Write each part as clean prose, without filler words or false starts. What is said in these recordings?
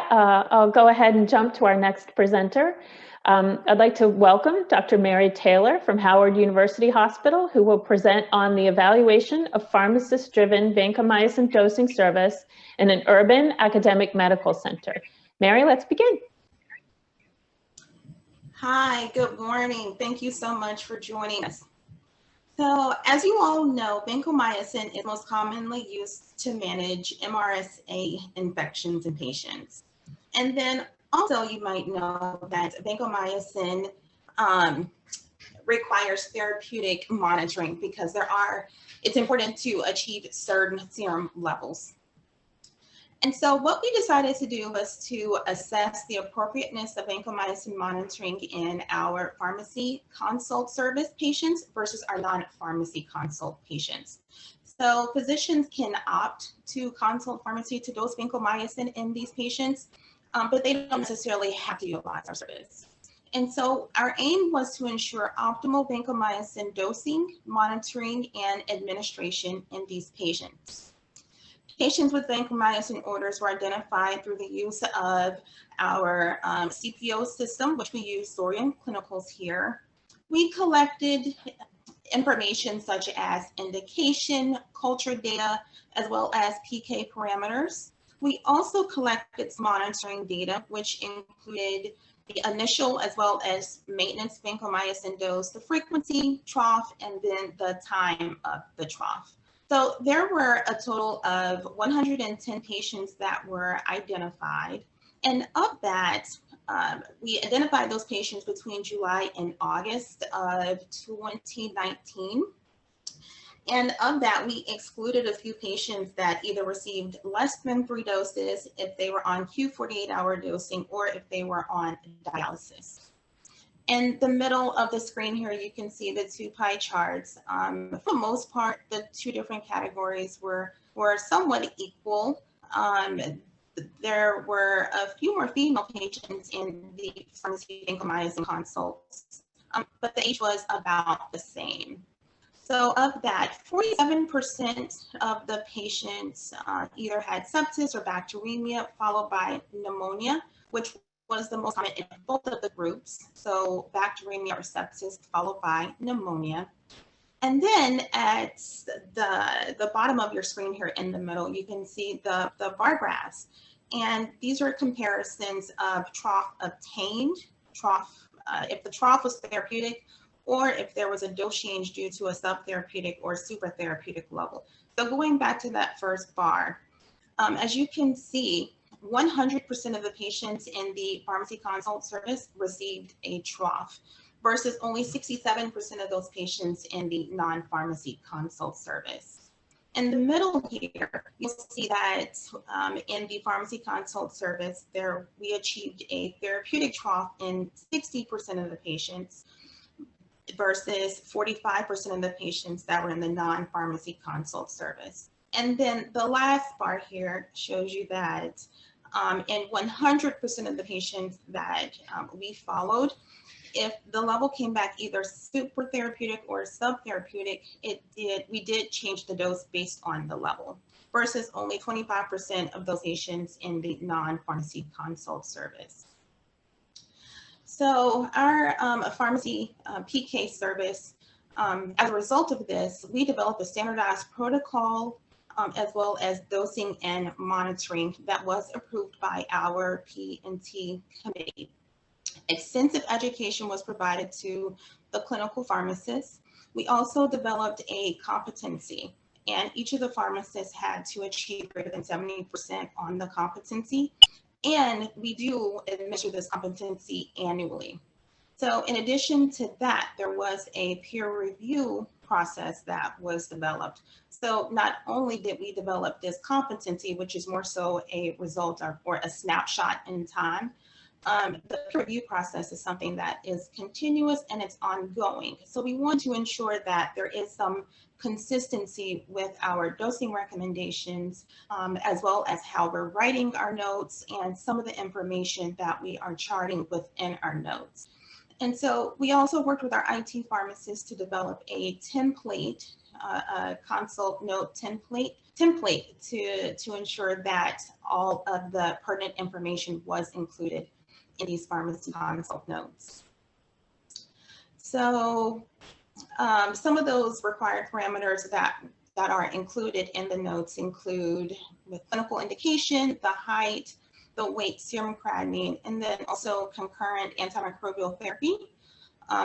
that, I'll go ahead and jump to our next presenter. I'd like to welcome Dr. Mary Taylor from Howard University Hospital, who will present on the evaluation of pharmacist-driven vancomycin dosing service in an urban academic medical center. Mary, let's begin. Hi, good morning. Thank you so much for joining us. So, as you all know, vancomycin is most commonly used to manage MRSA infections in patients. And then also you might know that vancomycin requires therapeutic monitoring because it's important to achieve certain serum levels. And so what we decided to do was to assess the appropriateness of vancomycin monitoring in our pharmacy consult service patients versus our non-pharmacy consult patients. So physicians can opt to consult pharmacy to dose vancomycin in these patients, but they don't necessarily have to utilize our service. And so our aim was to ensure optimal vancomycin dosing, monitoring, and administration in these patients. Patients with vancomycin orders were identified through the use of our CPO system, which we use Sorian Clinicals here. We collected information such as indication, culture data, as well as PK parameters. We also collected monitoring data, which included the initial as well as maintenance vancomycin dose, the frequency, trough, and then the time of the trough. So there were a total of 110 patients that were identified. And of that, we identified those patients between July and August of 2019. And of that, we excluded a few patients that either received less than 3 doses if they were on Q48-hour dosing or if they were on dialysis. In the middle of the screen here, you can see the 2 pie charts. For the most part, the 2 different categories were somewhat equal. There were a few more female patients in the pharmacy vancomycin consults, but the age was about the same. So of that, 47% of the patients either had sepsis or bacteremia, followed by pneumonia, which was the most common in both of the groups. So bacteremia or sepsis followed by pneumonia. And then at the bottom of your screen here in the middle, you can see the bar graphs. And these are comparisons of trough obtained, if the trough was therapeutic, or if there was a dose change due to a subtherapeutic or supratherapeutic level. So going back to that first bar, as you can see, 100% of the patients in the pharmacy consult service received a trough versus only 67% of those patients in the non-pharmacy consult service. In the middle here, you'll see that in the pharmacy consult service, we achieved a therapeutic trough in 60% of the patients versus 45% of the patients that were in the non-pharmacy consult service. And then the last bar here shows you that in 100% of the patients that we followed, if the level came back either super therapeutic or subtherapeutic, we did change the dose based on the level, versus only 25% of those patients in the non-pharmacy consult service. So our pharmacy PK service, as a result of this, we developed a standardized protocol as well as dosing and monitoring that was approved by our P&T committee. Extensive education was provided to the clinical pharmacists. We also developed a competency, and each of the pharmacists had to achieve greater than 70% on the competency. And we do measure this competency annually. So in addition to that, there was a peer review process that was developed. So not only did we develop this competency, which is more so a result of, or a snapshot in time, the peer review process is something that is continuous and it's ongoing. So we want to ensure that there is some consistency with our dosing recommendations, as well as how we're writing our notes and some of the information that we are charting within our notes. And so we also worked with our IT pharmacists to develop a template, a consult note template template to ensure that all of the pertinent information was included in these pharmacy consult notes. So some of those required parameters that are included in the notes include the clinical indication, the height, the weight, serum creatinine, and then also concurrent antimicrobial therapy,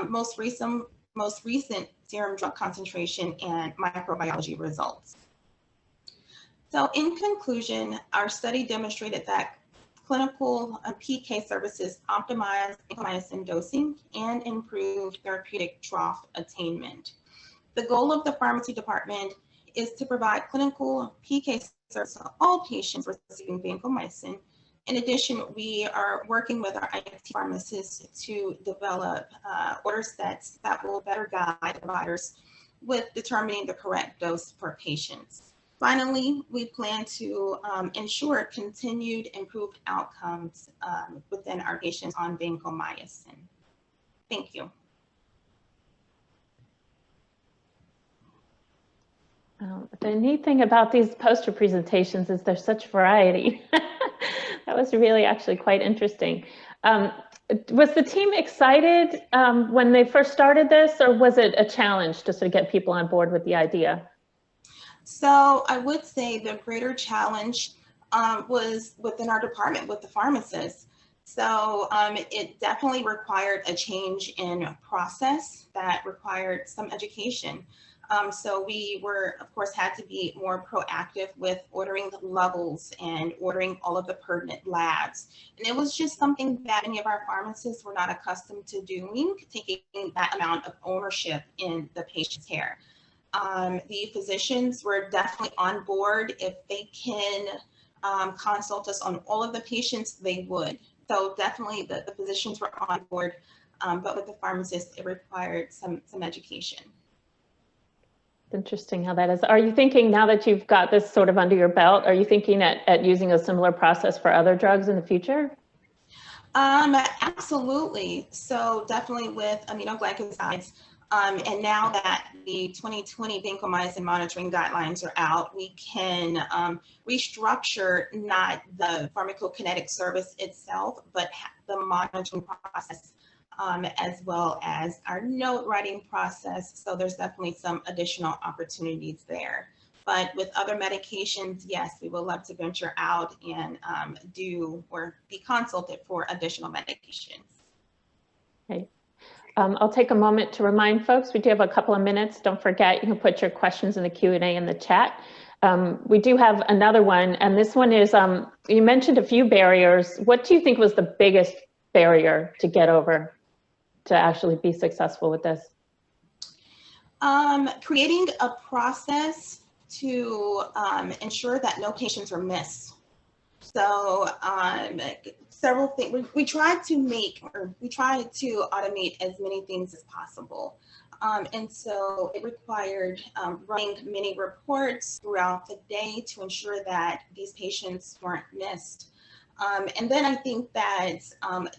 most recent serum drug concentration, and microbiology results. So in conclusion, our study demonstrated that clinical PK services optimize vancomycin dosing and improve therapeutic trough attainment. The goal of the pharmacy department is to provide clinical PK service to all patients receiving vancomycin. In addition, we are working with our IT pharmacists to develop order sets that will better guide providers with determining the correct dose for patients. Finally, we plan to ensure continued improved outcomes within our patients on vancomycin. Thank you. The neat thing about these poster presentations is there's such variety. That was really actually quite interesting. Was the team excited when they first started this, or was it a challenge to sort of get people on board with the idea? So I would say the greater challenge was within our department with the pharmacists. So it definitely required a change in process that required some education. So we were, of course, had to be more proactive with ordering the levels and ordering all of the pertinent labs. And it was just something that many of our pharmacists were not accustomed to doing, taking that amount of ownership in the patient's care. The physicians were definitely on board. If they can consult us on all of the patients, they would. So definitely the physicians were on board, but with the pharmacists, it required some education. Interesting how that is. Are you thinking, now that you've got this sort of under your belt, are you thinking at using a similar process for other drugs in the future? Absolutely. So definitely with aminoglycosides. And now that the 2020 vancomycin monitoring guidelines are out, we can restructure not the pharmacokinetic service itself, but the monitoring process, as well as our note writing process. So there's definitely some additional opportunities there. But with other medications, yes, we would love to venture out and do or be consulted for additional medications. Okay. I'll take a moment to remind folks, we do have a couple of minutes. Don't forget, you can put your questions in the Q&A in the chat. We do have another one, and this one is, you mentioned a few barriers. What do you think was the biggest barrier to get over to actually be successful with this? Creating a process to ensure that no patients are missed. So several things we tried to automate as many things as possible. And so it required running many reports throughout the day to ensure that these patients weren't missed. And then I think that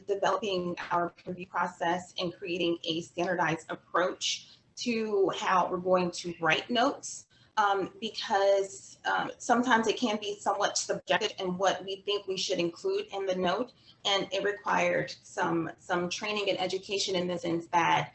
developing our review process and creating a standardized approach to how we're going to write notes, because sometimes it can be somewhat subjective in what we think we should include in the note. And it required some training and education in the sense that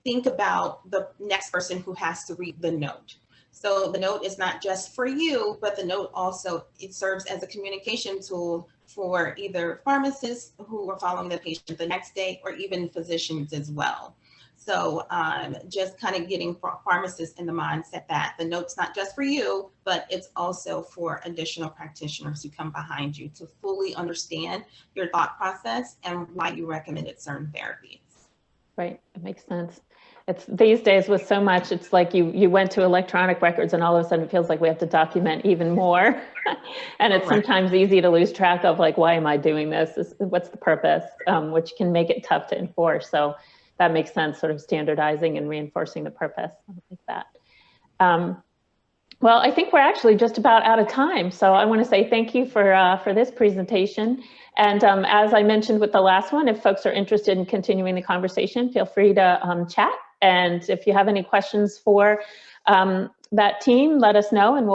think about the next person who has to read the note. So the note is not just for you, but the note also, it serves as a communication tool for either pharmacists who are following the patient the next day, or even physicians as well. So just kind of getting pharmacists in the mindset that the note's not just for you, but it's also for additional practitioners who come behind you to fully understand your thought process and why you recommended certain therapies. Right, it makes sense. It's these days with so much, it's like you went to electronic records and all of a sudden it feels like we have to document even more. And it's sometimes easy to lose track of, like, why am I doing this? What's the purpose? Which can make it tough to enforce. So that makes sense, sort of standardizing and reinforcing the purpose like that. Well, I think we're actually just about out of time. So I want to say thank you for this presentation. And as I mentioned with the last one, if folks are interested in continuing the conversation, feel free to chat. And if you have any questions for that team, let us know and we'll